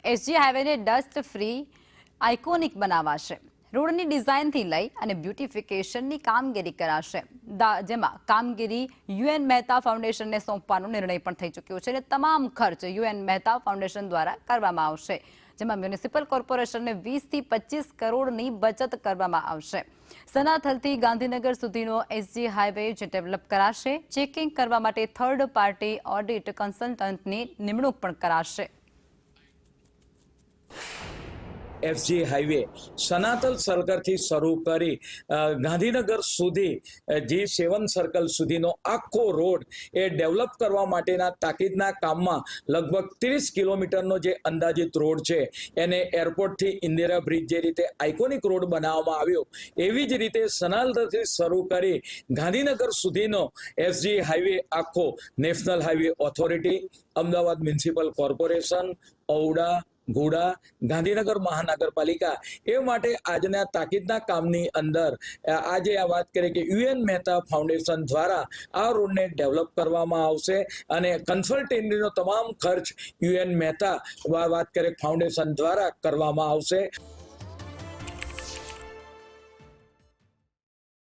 SG હાઈવેને dust free iconic બનાવાશે। રોડની ડિઝાઇનથી લઈ અને બ્યુટિફિકેશનની કામગીરી કરાશે, જેમાં કામગીરી યુએન મહેતા ફાઉન્ડેશનને સોંપવાનો નિર્ણય પણ થઈ ચૂક્યો છે અને તમામ ખર્ચ યુએન મહેતા ફાઉન્ડેશન દ્વારા કરવામાં આવશે, જેમાં મ્યુનિસિપલ કોર્પોરેશનને 20 થી 25 કરોડની બચત કરવામાં આવશે। સનાથલથી ગાંધીનગર સુધીનો એસજી હાઈવે જે ડેવલપ કરાશે, ચેકિંગ કરવા માટે થર્ડ પાર્ટી ઓડિટ કન્સલ્ટન્ટની નિમણૂક પણ કરાશે। એસજી હાઈવે સનાતલ સર્કલથી શરૂ કરી ગાંધીનગર સુધી G7 સર્કલ સુધીનો આખો રોડ એ ડેવલપ કરવા માટેના તાકીદના કામમાં લગભગ 30 કિલોમીટરનો જે અંદાજિત રોડ છે એને એરપોર્ટથી ઇન્દિરા બ્રિજ જે રીતે આઇકોનિક રોડ બનાવવામાં આવ્યો, એવી જ રીતે સનાતલથી શરૂ કરી ગાંધીનગર સુધીનો એસજી હાઈવે આખો national highway authority, Ahmedabad municipal corporation, AUDA, ઘોડા, ગાંધીનગર મહાનગરપાલિકા એ માટે આજના તાકીદના કામની અંદર આજે આ વાત કરીએ કે યુએન મહેતા ફાઉન્ડેશન દ્વારા આ રોડને ડેવલપ કરવામાં આવશે અને કન્સલ્ટન્સીનો તમામ ખર્ચ યુએન મહેતા વાત કરીએ ફાઉન્ડેશન દ્વારા કરવામાં આવશે।